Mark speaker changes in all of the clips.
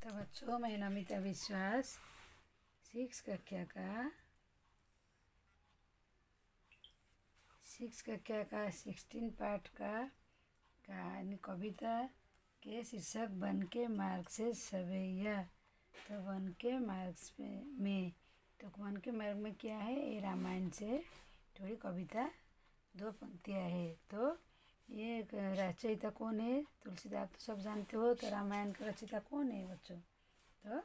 Speaker 1: तो बच्चों, मैं नमिता विश्वास 6 कक्षा का 16 पाठ का कहानी कविता के शीर्षक बन के मार्ग से सवैया। तो बन के मार्ग में क्या है, ये रामायण से थोड़ी कविता 2 पंक्तियाँ है। तो ये रचयिता कौन है? तुलसीदास। आप तो सब जानते हो। तो रामायण का रचयिता कौन है बच्चों? तो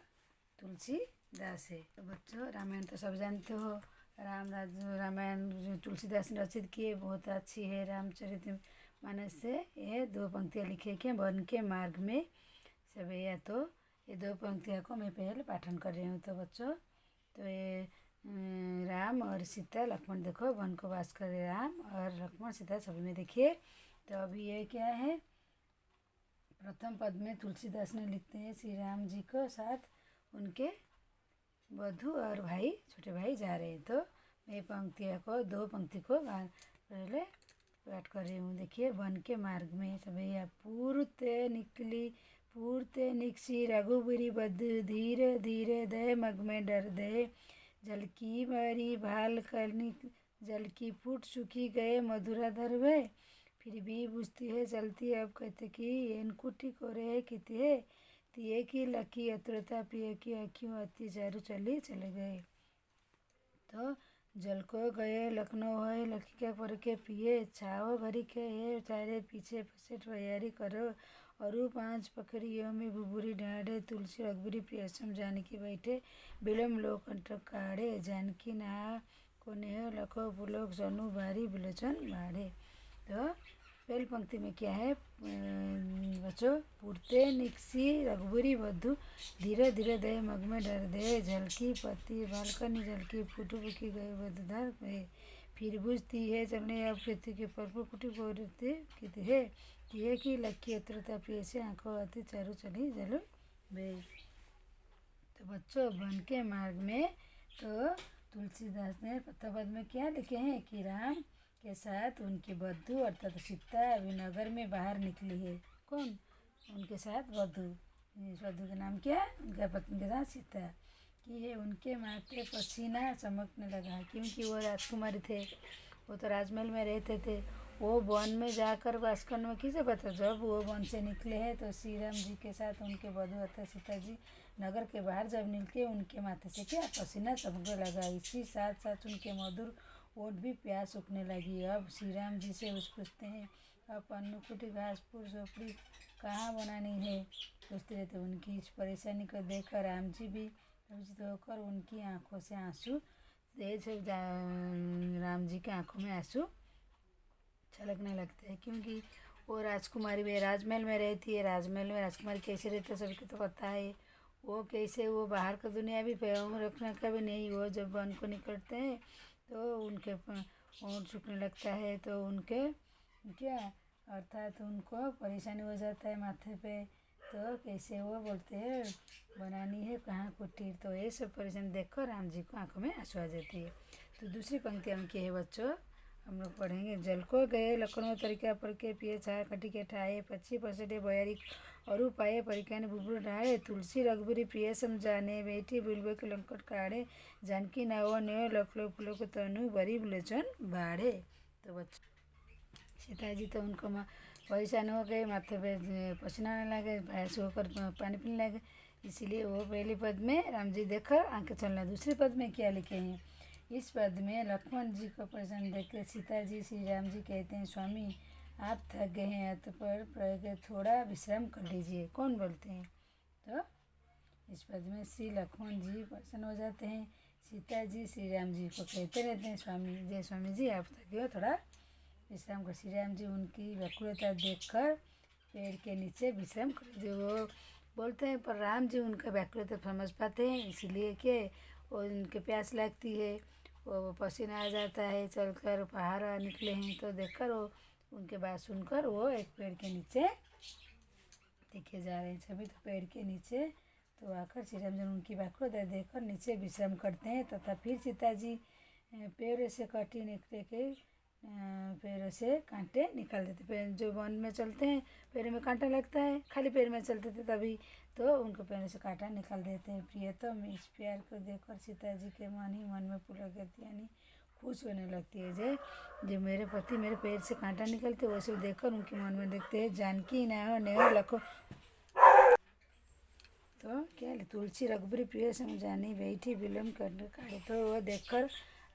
Speaker 1: तुलसीदास है। तो बच्चों, रामायण तो सब जानते हो। रामायण तुलसीदास ने रचित किए, बहुत अच्छी है। रामचरितमानस से ये 2 पंक्तियाँ लिखे कि वन के मार्ग में सवैया। तो ये 2 पंक्तियाँ को मैं पहले पाठन कर रही हूँ। तो बच्चों, तो ये राम और सीता लक्ष्मण देखो वन को वास कर रहे। राम और लक्ष्मण सीता सभी में देखिए। तो अभी ये क्या है, प्रथम पद में तुलसीदास ने लिखते हैं श्री राम जी को साथ उनके बधू और भाई, छोटे भाई जा रहे हैं। तो मैं पंक्तियों को 2 पंक्ति को पहले पाठ कर रही हूँ। देखिए, वन के मार्ग में सवैया। पूरते निकसी रघुबरी बधु, धीरे धीरे दे मग में डर दे। जल की मारी भाल करनी, जल की फूट सूखी गए मधुरा धरवे। फिर भी बुझती है चलती अब कहते कि एनकुटी को रे किती है। तिये की लकी अतुरता पिए की अखियों अति चारू चले गए। तो जल को गए लखनऊ है लकी के पर के पिए। छाओ भरी के है चारे पीछे पसेट तैयारी करो। अरु 5 पखड़ियों में बुबुरी डाढ़े। तुलसी रघुबरी प्रियसम जानकी बैठे। बिलम लोक कंटक काढ़े। जानकी ना कोने लखो पुलोक जनु बारी बिलोचन बाढ़े। तो पहली पंक्ति में क्या है बच्चों? पूर्ते निकसी रघुबरी बधु, धीरे धीरे दे मग में डर दे। झलकी पति बालकनी जलकी फूटू फूकी गए बधुधर गए। फिर बुझती है चलने अब खेती के पर कुटी बोरती कित है। तिये की लकी अत्रता पिए से आंखों अति चारू चली जल बे। तो बच्चों, वन के मार्ग में तो तुलसीदास ने प्रथम पद में क्या लिखे हैं कि राम के साथ उनकी बधू अर्थात सीता अभी नगर में बाहर निकली है। कौन? उनके साथ बधू। बधू का नाम क्या? उनका पत्नी के साथ सीता की है। उनके माथे पसीना चमकने लगा क्योंकि वो राजकुमारी थे। वो तो राजमहल में रहते थे। वो वन में जाकर वास करने में किसे पता। जब वो वन से निकले हैं तो श्री राम जी के साथ उनके बधू अर्थात सीता जी नगर के बाहर जब निकले, उनके माथे से क्या पसीना चमकने लगा। इसी साथ साथ उनके मधुर ओठ भी प्यास सूखने लगी। अब श्री राम जी से पूछते हैं, अब अन्नकूटी घास फूस झोपड़ी कहाँ बनानी है? पूछते रहते। उनकी इस परेशानी को देखकर राम जी भी लज्जित होकर उनकी आंखों से आंसू तेज राम जी के आंखों में आंसू छलकने लगते हैं क्योंकि वो राजकुमारी में राजमहल में रहती है। राजमहल में राजकुमारी कैसे रहते सभी को तो पता है। वो कैसे, वो बाहर का दुनिया भी पैरों में रखने का भी नहीं। वो जब वन को निकलते हैं तो उनके ओंठ सूखने लगता है। तो उनके क्या अर्थात उनको परेशानी हो जाता है माथे पे। तो कैसे वो बोलते हैं बनानी है कहाँ कुटीर। तो ये सब परेशानी देखकर राम जी को आंखों में आंसू आ जाती है। तो दूसरी पंक्ति हम की है बच्चों, हम लोग पढ़ेंगे। जल को गए लखनऊ तरीका पर के पिए छाया कटी के ठाए। पक्षी पसटे बयारी अरु पाए परिकाने बुबुर ढाए। तुलसी रघुबरी प्रिय समझाने बैठी बिलबे के लंकट काढ़े। जानकी नाव ने लखलो फूलों को तनु बरी बिलोचन बाढ़े। तो बच्चों, सीता जी तो उनको परेशान हो गए, माथे पे पसीना आने लगे, भैंस होकर पानी पीने लगे। इसीलिए वो पहली पद में राम जी देखकर आंखें चलना। दूसरी पद में क्या लिखे हैं? इस पद में लक्ष्मण जी को परेशान देखकर सीता जी श्री राम जी कहते हैं, स्वामी आप थक गए हैं, अत पर प्रयोग थोड़ा विश्राम कर लीजिए। कौन बोलते हैं? तो इस पद में श्री लक्ष्मण जी परेशान हो जाते हैं। सीता जी श्री राम जी को कहते रहते हैं, स्वामी जी आप थके हो, थोड़ा विश्राम कर। श्री राम जी उनकी व्याकुलता देखकर पेड़ के नीचे विश्राम कर जो वो बोलते हैं। पर राम जी उनका व्याकुलता समझ पाते हैं, इसलिए कि वो उनके प्यास लगती है, वो पसीना आ जाता है, चलकर पहाड़ निकले हैं। तो देखकर वो उनके बात सुनकर वो एक पेड़ के नीचे देखे जा रहे हैं सभी। तो पेड़ के नीचे तो आकर श्री राम जी उनकी व्याकुलता देखकर नीचे विश्राम करते हैं। तथा फिर सीता जी पेड़ से कटी निकले के पैरों से कांटे निकाल देते। पैर जो वन में चलते हैं पैरों में कांटा लगता है, खाली पैर में चलते थे तभी, तो उनको पैरों से कांटा निकाल देते हैं। प्रियतम इस प्यार को देखकर सीता जी के मन ही मन में पुलक जाती, यानी खुश होने लगती है। जो मेरे पति मेरे पैर से कांटा निकलते वो सब देखकर उनके मन में देखते हैं जानकी नयो नयो लखो। तो क्या तुलसी रघुबरी प्रिय सम जानी बैठी विलम्ब कर काटे, तो वो देखकर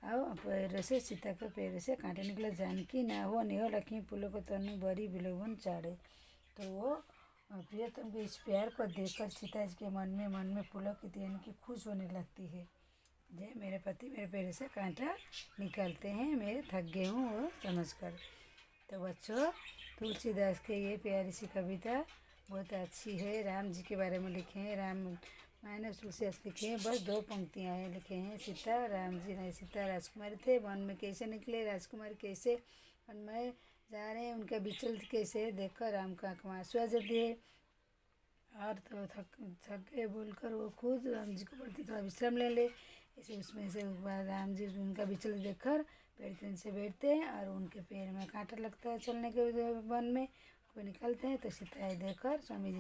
Speaker 1: अब पैरों से सीता के पैरों से कांटे निकले। जानकी ना हो नेहो लक्ष्मी पुलों को तनु बड़ी विलोभन चाड़े, तो वो प्रियतम के इस प्यार को देखकर सीता जी के मन में पुलक यानी कि खुश होने लगती है। जे मेरे पति मेरे पैरों से कांटा निकालते हैं, मैं थक गई हूँ वो समझकर। तो बच्चों तुलसीदास के ये प्यारी सी कविता बहुत अच्छी है, राम जी के बारे में लिखे हैं। राम मैंने तुलसीदास लिखे हैं, बस 2 पंक्तियाँ हैं, लिखे हैं सीता राम जी नहीं, सीता राजकुमारी थे, वन में कैसे निकले, राजकुमार कैसे वन में जा रहे हैं, उनका विचल कैसे देखकर राम का आँख में आंसू आ जाती है। और तो थक गए बोलकर वो खुद राम जी को बोलते थोड़ा विश्राम ले ले। ऐसे उसमें से राम जी उनका विचल देखकर पेड़ से बैठते हैं और उनके पैर में कांटा लगता है चलने के वन में, को निकलते हैं। तो सीता देखकर स्वामी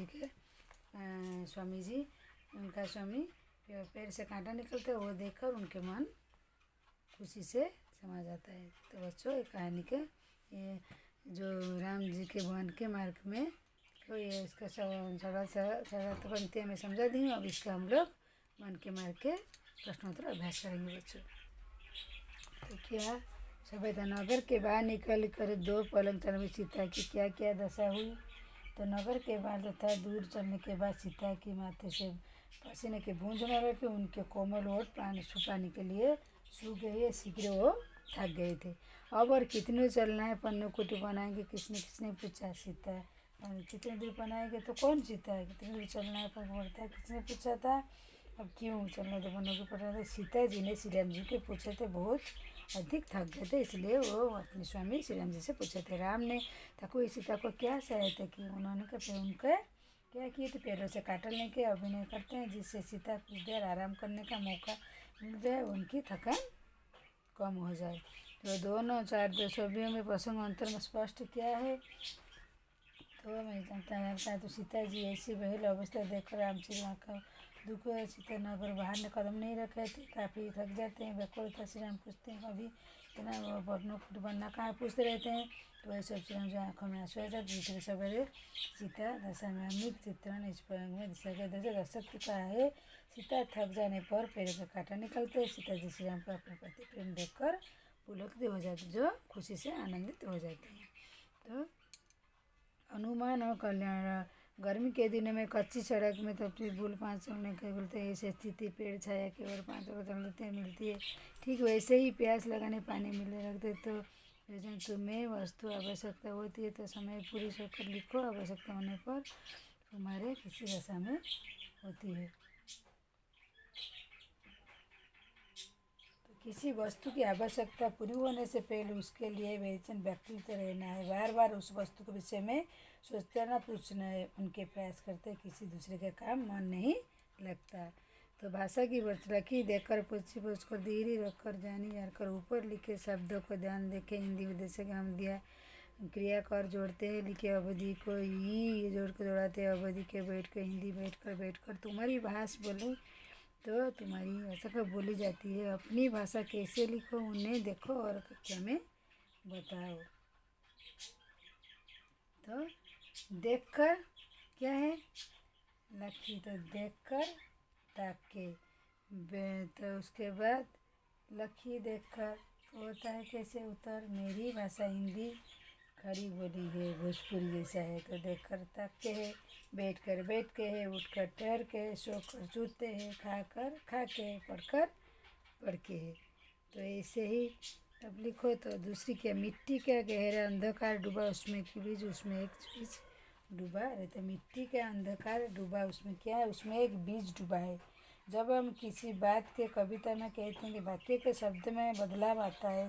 Speaker 1: जी उनका स्वामी पैर से कांटा निकलता है, वो देखकर उनके मन खुशी से समा जाता है। तो बच्चों ये कहानी के ये जो राम जी के वन के मार्ग में तो ये इसका सरल पंक्तियाँ मैं समझा दी हूँ। अब इसका हम लोग वन के मार्ग के प्रश्नोत्तर अभ्यास करेंगे बच्चों। तो क्या सफेद नगर के बाहर निकल कर 2 पलंग चलने में सीता की क्या क्या दशा हुई। तो नगर के बाहर तथा दूर चलने के बाद सीता की माथे से पसीने के बूंद होने लगे, उनके कोमल ओठ पानी छुपाने के लिए सूख गए, शीघ्र वो थक गए थे। अब और कितने चलना है, पन्नू कुटी बनाएंगे, किसने पूछा। सीता कितने दूर बनाएंगे तो कौन जीता है, कितने दूर चलना है पर बोलता है किसने पूछा था। अब क्यों चलना तो बनोगे पड़ रहा था। सीता जी ने श्री राम जी के पूछे थे, बहुत अधिक थक गए थे इसलिए वो अपने स्वामी श्री राम जी से पूछे थे। राम ने थको सीता को क्या सहायता की, उन्होंने उनके क्या किए थे, पैरों से काटने के अभिनय करते हैं जिससे सीता कुछ देर आराम करने का मौका मिल जाए, उनकी थकान कम हो जाए। तो दोनों 4 छवियों में प्रसंग अंतर में स्पष्ट क्या है। तो मैं जानता है तो सीता जी ऐसी बहल अवस्था देखकर रामचंद्र वहाँ का दुख है। सीता नगर बाहर ने कदम नहीं रखे थे, काफ़ी थक जाते हैं। व्याकुलता श्री राम पूछते हैं कभी इतना बटनों फुट बनना कहाँ पूछते रहते हैं। तो वह सब श्री राम जो आँखों में आंसू आ जाते। दूसरे सवेरे सीता दशा में अमित चित्रण इस प्रसंग में दर्शक चुका है। सीता थक जाने पर पैरों का कांटा निकलते हैं। सीता जी श्री राम का अपने प्रति प्रेम देखकर पुलकित हो जाते, जो खुशी से आनंदित हो जाते हैं। तो अनुमान और कल्याण। गर्मी के दिनों में कच्ची सड़क में तपती धूल 5 चलने के बोलते हैं, ऐसे स्थिति पेड़ छाया केवल 5 चलते मिलती है। ठीक वैसे ही प्यास लगाने पानी मिलने लगते तो तुम्हें वस्तु आवश्यकता होती है तो समय पूरी सोकर लिखो, आवश्यकता होने पर तुम्हारे किसी दशा में होती है। तो किसी वस्तु की आवश्यकता पूरी होने से पहले उसके लिए बेचैन व्याकुल रहना है, बार बार उस वस्तु के विषय में सोचते ना पूछना है, उनके प्रयास करते किसी दूसरे का काम मन नहीं लगता। तो भाषा की वर्तलकी देखकर पूछकर धीरे रखकर जानी जानकर ऊपर लिखे शब्दों को ध्यान देखे। हिंदी विदेश का हम दिया क्रिया कर जोड़ते हैं, लिखे अवधि को ये जोड़ कर जोड़ाते हैं, अवधि के बैठ कर हिंदी बैठकर तुम्हारी भाषा बोलो तो तुम्हारी भाषा को बोली जाती है। अपनी भाषा कैसे लिखो उन्हें देखो और कक्षा में बताओ। तो देखकर क्या है लक्ष्य, तो देखकर ताक के तो उसके बाद लक्ष्य देखकर होता है कैसे उत्तर। मेरी भाषा हिंदी खड़ी बोली है, भोजपुरी जैसा है। तो देखकर ताक के है, बैठ के है, उठकर ठहर के, सोकर सूते हैं, खाकर खा के, पढ़कर पढ़ के है। तो ऐसे ही अब लिखो। तो दूसरी क्या, मिट्टी का गहरा अंधकार डूबा उसमें की बीज, उसमें एक बीज डूबा रहता। मिट्टी का अंधकार डूबा उसमें क्या है, उसमें एक बीज डूबा है। जब हम किसी बात के कविता में कहते हैं कि वाक्य के शब्द में बदलाव आता है,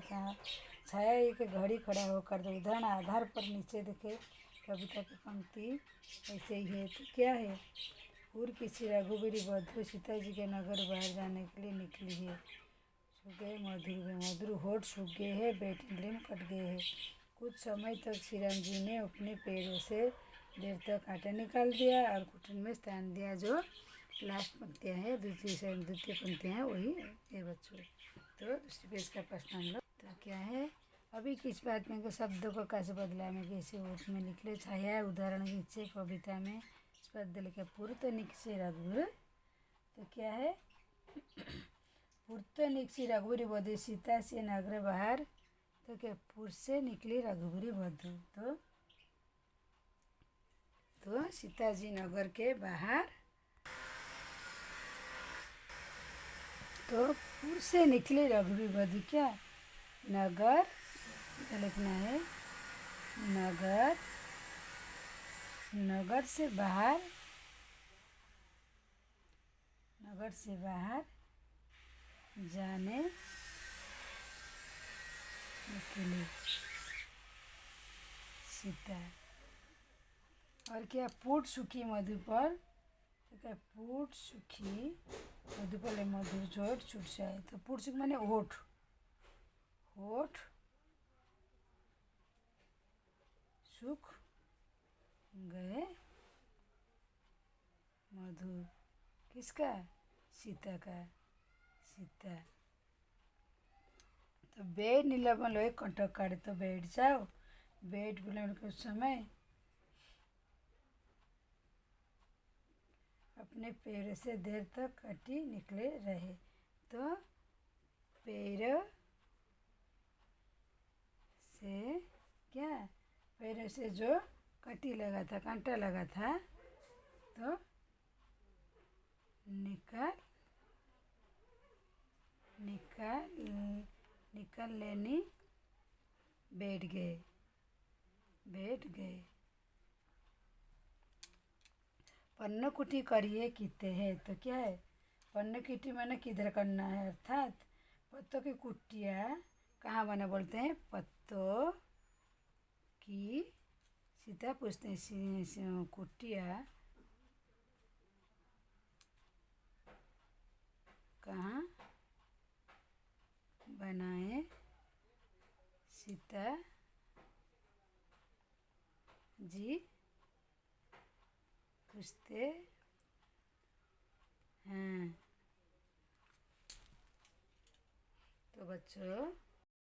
Speaker 1: छाया एक घड़ी खड़ा होकर, तो उदाहरण आधार पर नीचे देखे कविता की पंक्ति ऐसे ही है। तो क्या है, पूर्व किसी रघुबीरी बधू सीता जी के नगर बाहर जाने के लिए निकली है। गए मधुर होठ सूख गए हैं, बेटलिम कट गए हैं। कुछ समय तक श्री राम जी ने अपने पैरों से देर तक आटा निकाल दिया और घुटन में स्थान दिया। जो लास्ट पंक्तियाँ हैं, द्वितीय पंक्तियाँ हैं, वही है बच्चों। तो दूसरे पेज का प्रश्न हम लोग तो क्या है, अभी किस बात में के शब्दों को कैसे बदला में कैसे ओट में निकले छाया उदाहरण नीचे कविता में पद लिखे पूर्त निक्षे रघुवर। तो क्या है, पूर्त निक्षी रघुवरी वधु सीता से नगर बाहर। तो क्या, पुर से निकली रघुवरी वधु। तो सीता जी नगर के बाहर, तो पुर से निकली रघुवरी वधु। क्या, नगर लिखना है, नगर से बाहर, नगर से बाहर जाने निकली सीता। और क्या, पूट सूखी मधु पर। तो क्या, पूट सूखी मधु पर मधुर चोट छूट जाए। तो पूट सूखी माने होठ, होठ सूख गए मधु किसका, सीता का, सीता। तो बेड नीलम लोए कंटक काटे। तो बैठ जाओ, बैठ बोले कुछ समय अपने पैर से देर तक कटी निकले रहे। तो पैर से क्या, पैर से जो कटी लगा था, कांटा लगा था, तो निकल लेनी बैठ गए। पन्न कुटी करिए कीते हैं। तो क्या है, पन्न कुटी माने किधर करना है, अर्थात पत्तों की कुटिया कहाँ बना बोलते हैं, पत्तों की। सीता पूछते हैं कुटिया कहाँ बनाए सीता जी पूछते हैं। तो बच्चों